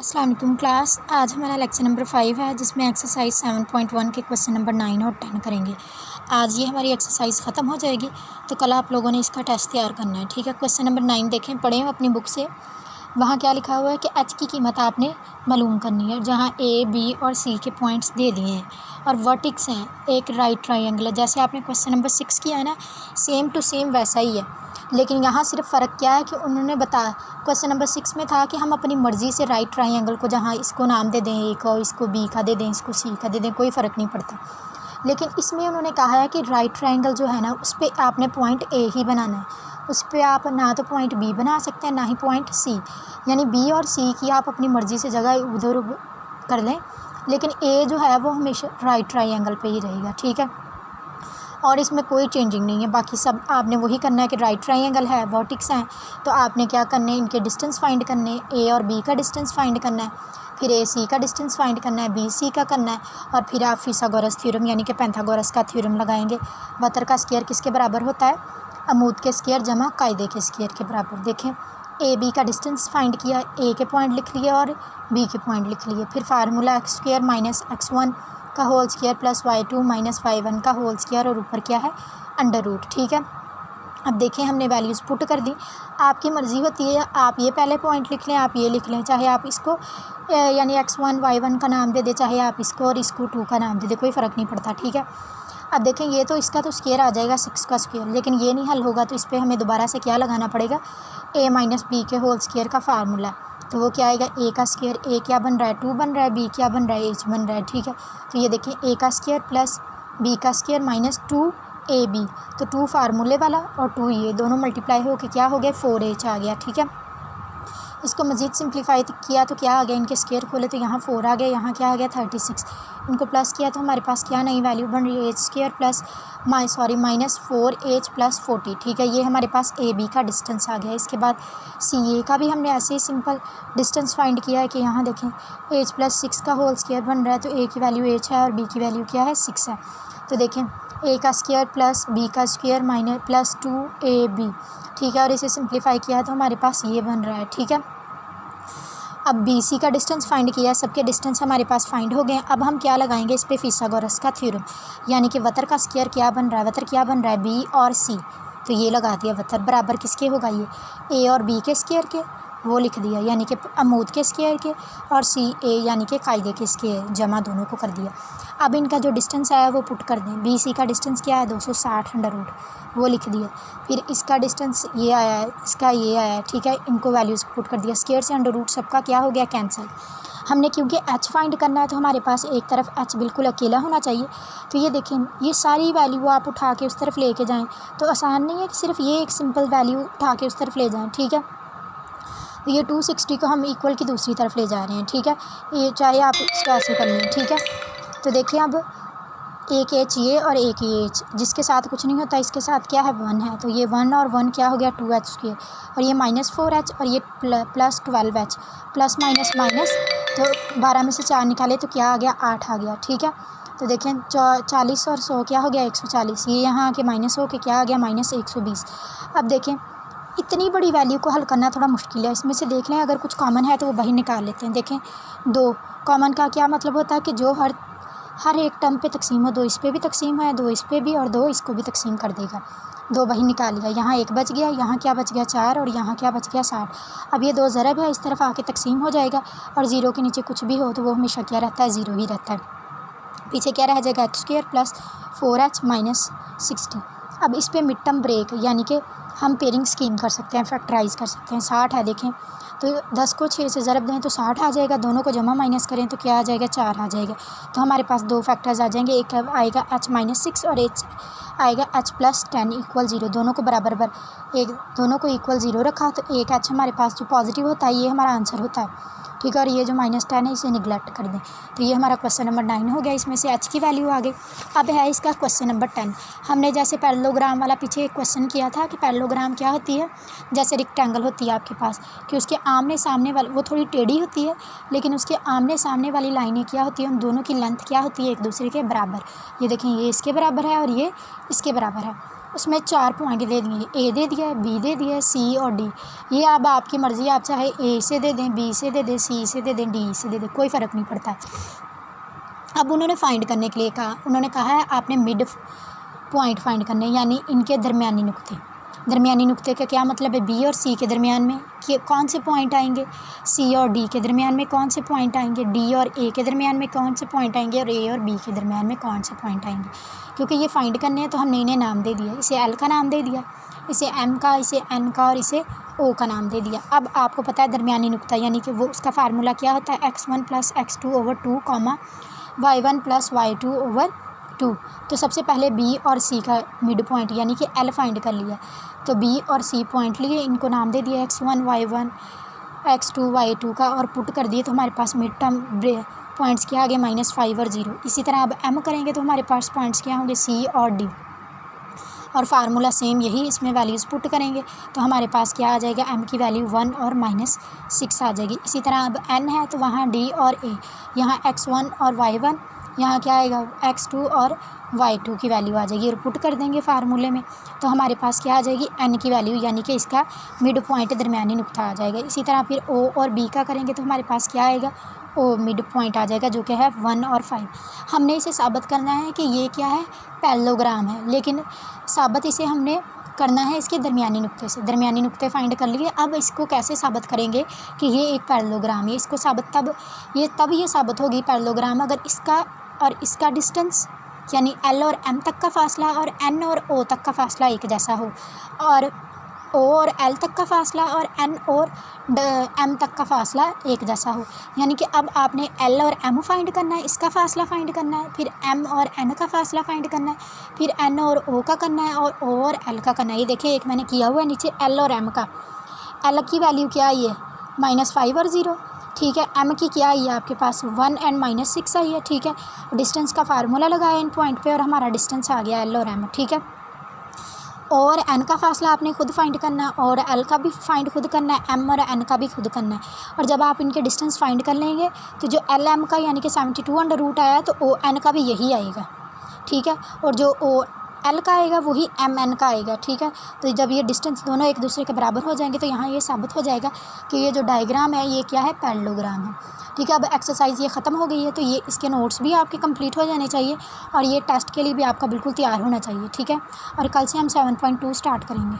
अस्सलाम वालेकुम क्लास। आज हमारा लेक्चर नंबर 5 है जिसमें एक्सरसाइज 7.1 के क्वेश्चन नंबर 9 और 10 करेंगे। आज ये हमारी एक्सरसाइज ख़त्म हो जाएगी तो कल आप लोगों ने इसका टेस्ट तैयार करना है। ठीक है, क्वेश्चन नंबर 9 देखें, पढ़ें अपनी बुक से। वहाँ क्या लिखा हुआ है कि एच की कीमत आपने मालूम करनी है, जहाँ ए बी और सी के पॉइंट्स दे दिए हैं और वर्टिक्स हैं, एक राइट ट्रायंगल है। जैसे आपने क्वेश्चन नंबर 6 किया है ना, सेम टू सेम वैसा ही है, लेकिन यहाँ सिर्फ फ़र्क क्या है कि उन्होंने बताया। क्वेश्चन नंबर 6 में था कि हम अपनी मर्ज़ी से राइट ट्रायंगल को, जहाँ इसको नाम दे दें ए का, इसको बी का दे दें, इसको सी का दे दें, कोई फ़र्क नहीं पड़ता। लेकिन इसमें उन्होंने कहा है कि राइट ट्रायंगल जो है ना, उस पर आपने पॉइंट ए ही बनाना है, उस पर आप ना तो पॉइंट बी बना सकते हैं ना ही पॉइंट सी। यानी बी और सी की आप अपनी मर्ज़ी से जगह उधर कर लें, लेकिन ए जो है वो हमेशा राइट ट्रायंगल पे ही रहेगा। ठीक है, और इसमें कोई चेंजिंग नहीं है। बाकी सब आपने वही करना है कि राइट ट्रायंगल है, वर्टिक्स हैं, तो आपने क्या करना है, इनके डिस्टेंस फाइंड करने हैं। ए और बी का डिस्टेंस फाइंड करना है, फिर ए सी का डिस्टेंस फाइंड करना है, बी सी का करना है, और फिर आप फिसागोरस थ्योरम यानी कि पैंथागोरस का थ्योरम लगाएंगे। वतर का स्क्वायर किसके बराबर होता है? अमूद के स्क्वायर जमा कायदे के स्क्वायर के बराबर। देखें, ए बी का डिस्टेंस फाइंड किया, ए के पॉइंट लिख लिए और बी के पॉइंट लिख लिए। फिर formula x square minus x1 का whole square plus y2 minus y1 का होल स्क्वायर, और ऊपर क्या है, अंडर रूट। ठीक है, अब देखें हमने वैल्यूज़ पुट कर दी। आपकी मर्ज़ी होती है, आप ये पहले पॉइंट लिख लें, आप ये लिख लें, चाहे आप इसको यानी x1 y1 का नाम दे दें, चाहे आप इसको और इसको 2 का नाम दे दें, कोई फ़र्क नहीं पड़ता। ठीक है, अब देखें ये तो इसका तो स्क्वायर आ जाएगा 6 का स्क्वायर, लेकिन ये नहीं हल होगा, तो इस पर हमें दोबारा से क्या लगाना पड़ेगा, a माइनस बी के होल स्क्वायर का फार्मूला। तो वो क्या आएगा, ए का स्क्वायर, ए क्या बन रहा है 2 बन रहा है, बी क्या बन रहा है एच बन रहा है। ठीक है, तो ये देखें ए का स्क्वायर प्लस बी का स्क्वायर माइनस 2 ए बी, तो 2 फार्मूले वाला और 2 ये दोनों मल्टीप्लाई हो के क्या हो गया 4h आ गया। ठीक है, इसको मज़ीद सिंप्लीफाई किया तो क्या आ गया, इनके स्क्वायर खोले तो यहाँ 4 आ गया, यहाँ क्या आ गया 36। इनको प्लस किया तो हमारे पास क्या नई वैल्यू बन रही है, H square plus minus 4h plus 40। ठीक है, ये हमारे पास ए बी का डिस्टेंस आ गया। इसके बाद सी ए का भी हमने ऐसे ही सिंपल डिस्टेंस फाइंड किया है कि यहाँ देखें h प्लस 6 का होल स्क्वायर बन रहा है, तो ए की वैल्यू h है और बी की वैल्यू क्या है 6 है। तो देखें ए का स्क्वायर प्लस बी का स्क्वायर माइनस प्लस 2ab। ठीक है, और इसे सिंप्लीफाई किया है तो हमारे पास ये बन रहा है। ठीक है, अब बी सी का डिस्टेंस फाइंड किया, सबके डिस्टेंस हमारे पास फाइंड हो गए। अब हम क्या लगाएंगे इस पे, फिसागोरस का थ्योरम, यानी कि वतर का स्क्वायर क्या बन रहा है, वतर क्या बन रहा है बी और सी, तो ये लगा दिया। वतर बराबर किसके होगा, ये ए और बी के स्क्वायर के, वो लिख दिया, यानी कि अमूद के स्क्वायर के, और सी ए यानी कि कायदे के स्क्वायर जमा दोनों को कर दिया। अब इनका जो डिस्टेंस आया वो पुट कर दें। बी सी का डिस्टेंस क्या है 260 अंडर रूट, वो लिख दिया। फिर इसका डिस्टेंस ये आया है, इसका ये आया है। ठीक है, इनको वैल्यूज़ पुट कर दिया, स्क्वायर से अंडर रूट सबका क्या हो गया कैंसिल। हमने क्योंकि एच फाइंड करना है तो हमारे पास एक तरफ एच बिल्कुल अकेला होना चाहिए। तो ये देखें, ये सारी वैल्यू आप उठा के उस तरफ लेके जाएं तो आसान नहीं है कि सिर्फ ये एक सिंपल वैल्यू उठा के उस तरफ ले जाएं। ठीक है, तो ये 260 को हम इक्वल की दूसरी तरफ ले जा रहे हैं। ठीक है, ये चाहे आप इसको ऐसे कर लें। ठीक है, तो देखिए अब एक एच ये और एक ये एच, जिसके साथ कुछ नहीं होता, इसके साथ क्या है 1 है, तो ये 1 और 1 क्या हो गया 2h स्क्वायर, और ये माइनस 4h और ये plus 12h, plus minus minus, तो 12 में से 4 निकाले तो क्या आ गया 8 आ गया। ठीक है, तो देखें 40 और 100 क्या हो गया 140, ये यहाँ आके माइनस हो के क्या आ गया माइनस 120। अब देखें इतनी बड़ी वैल्यू को हल करना थोड़ा मुश्किल है, इसमें से देख लें अगर कुछ कॉमन है तो वो वही निकाल लेते हैं। देखें 2 कॉमन का क्या मतलब होता है कि जो हर एक टर्म पे तकसीम हो, 2 इस पे भी तकसीम है, 2 इस पे भी, और 2 इसको भी तकसीम कर देगा। 2 वही निकाल लिया, यहाँ 1 बच गया, यहाँ क्या बच गया 4, और यहाँ क्या बच गया 60। अब ये 2 ज़रब है, इस तरफ आके तकसीम हो जाएगा, और 0 के नीचे कुछ भी हो तो वो हमेशा क्या रहता है 0 ही रहता है। पीछे क्या रह जाएगा x square plus 4h minus 60। अब इस पर मिड टर्म ब्रेक यानी कि हम पेयरिंग स्कीम कर सकते हैं, फैक्टराइज कर सकते हैं। 60 है, देखें तो 10 को 6 से ज़रब दें तो 60 आ जाएगा, दोनों को जमा माइनस करें तो क्या आ जाएगा 4 आ जाएगा। तो हमारे पास 2 फैक्टर्स आ जाएंगे, एक आएगा h माइनस 6 और एक आएगा h प्लस 10 इक्वल 0। दोनों को बराबर एक दोनों को इक्वल 0 रखा तो एक h हमारे पास जो पॉजिटिव होता है ये हमारा आंसर होता है। ठीक है, और ये जो माइनस 10 है इसे निगलेक्ट कर दें। तो ये हमारा क्वेश्चन नंबर 9 हो गया, इसमें से h की वैल्यू आ गई। अब है इसका क्वेश्चन नंबर 10। हमने जैसे पैरेललोग्राम वाला पीछे एक क्वेश्चन किया था कि पैरेललोग्राम क्या होती है, जैसे रेक्टेंगल होती है आपके पास कि उसके आमने सामने वाली वो थोड़ी टेढ़ी होती है, लेकिन उसके आमने सामने वाली लाइनें क्या होती हैं, उन दोनों की लेंथ क्या होती है एक दूसरे के बराबर। ये देखें, ये इसके बराबर है और ये इसके बराबर है। उसमें 4 पॉइंट दे दिए, ए दे दिया है, बी दे दिया है, सी और डी। ये अब आपकी मर्ज़ी, आप चाहे ए से दे दें, बी से दे दें, सी से दे दें, डी से दे दें, कोई फ़र्क नहीं पड़ता। अब उन्होंने फाइंड करने के लिए कहा, उन्होंने कहा है आपने मिड पॉइंट फाइंड करने, यानी इनके दरमियानी नुक्ते। दरमियानी नुक्ते का क्या मतलब है? बी और सी के दरमियान में कि कौन से पॉइंट आएंगे, सी और डी के दरमियान में कौन से पॉइंट आएंगे, डी और ए के दरमियान में कौन से पॉइंट आएंगे, और ए और बी के दरमियान में कौन से पॉइंट आएंगे। क्योंकि ये फाइंड करने हैं तो हमने इन्हें नाम दे दिया, इसे एल का नाम दे दिया, इसे एम का, इसे एन का और इसे ओ का नाम दे दिया। अब आपको पता है दरमियानी नुक्ता यानी कि वो उसका फार्मूला क्या होता है, x1 + x2 / 2, y1 + y2 / 2। तो सबसे पहले बी और सी का मिड पॉइंट यानी कि एल फाइंड कर लिया। तो बी और सी पॉइंट लिए, इनको नाम दे दिया x1 y1 x2 y2 का, और पुट कर दिए तो हमारे पास मिड टर्म पॉइंट्स क्या आ गए, -5 और 0। इसी तरह अब एम करेंगे तो हमारे पास पॉइंट्स क्या होंगे, सी और डी, और फार्मूला सेम यही, इसमें वैल्यूज़ पुट करेंगे तो हमारे पास क्या आ जाएगा, एम की वैल्यू 1 और -6 आ जाएगी। इसी तरह अब एन है तो वहाँ डी और ए, यहाँ x1 और y1, यहाँ क्या आएगा x2 और y2 की वैल्यू आ जाएगी, और पुट कर देंगे फार्मूले में तो हमारे पास क्या आ जाएगी, n की वैल्यू, यानी कि इसका मिड पॉइंट दरमियानी नुक्ता आ जाएगा। इसी तरह फिर o और b का करेंगे तो हमारे पास क्या आएगा, ओ मिड पॉइंट आ जाएगा, जो कि है 1 और 5। हमने इसे साबित करना है कि ये क्या है, पैरेललोग्राम है, लेकिन साबित इसे हमने करना है इसके दरमियानी नुक्ते से। दरमियानी नुक्ते फाइंड कर लिए, अब इसको कैसे साबित करेंगे कि ये एक पैरेललोग्राम है। इसको साबित तब ये साबित होगी पैरेललोग्राम अगर इसका और इसका डिस्टेंस यानी L और M तक का फासला और N और O तक का फासला एक जैसा हो, और O और L तक का फासला और N और M तक का फासला एक जैसा हो। यानी कि अब आपने L और M फाइंड करना है, इसका फासला फाइंड करना है, फिर M और N का फासला फाइंड करना है, फिर N और O का करना है, और O और L का करना है। ये देखिए एक मैंने किया हुआ है नीचे L और M का। L की वैल्यू क्या आई है, -5 और 0, ठीक है। M की क्या आई है आपके पास, 1 और -6 आई है, ठीक है। डिस्टेंस का फार्मूला लगाया इन पॉइंट पे और हमारा डिस्टेंस आ गया L और M, ठीक है। और N का फासला आपने खुद फाइंड करना है, और L का भी फाइंड खुद करना है, M और N का भी खुद करना है। और जब आप इनके डिस्टेंस फाइंड कर लेंगे तो जो LM का यानी कि 72 आया तो ON का भी यही आएगा, ठीक है। और जो OL का आएगा वही MN का आएगा, ठीक है। तो जब ये डिस्टेंस दोनों एक दूसरे के बराबर हो जाएंगे तो यहाँ ये साबित हो जाएगा कि ये जो डायग्राम है ये क्या है, पैरेललोग्राम है, ठीक है। अब एक्सरसाइज ये ख़त्म हो गई है, तो ये इसके नोट्स भी आपके कंप्लीट हो जाने चाहिए और ये टेस्ट के लिए भी आपका बिल्कुल तैयार होना चाहिए, ठीक है। और कल से हम 7.2 स्टार्ट करेंगे।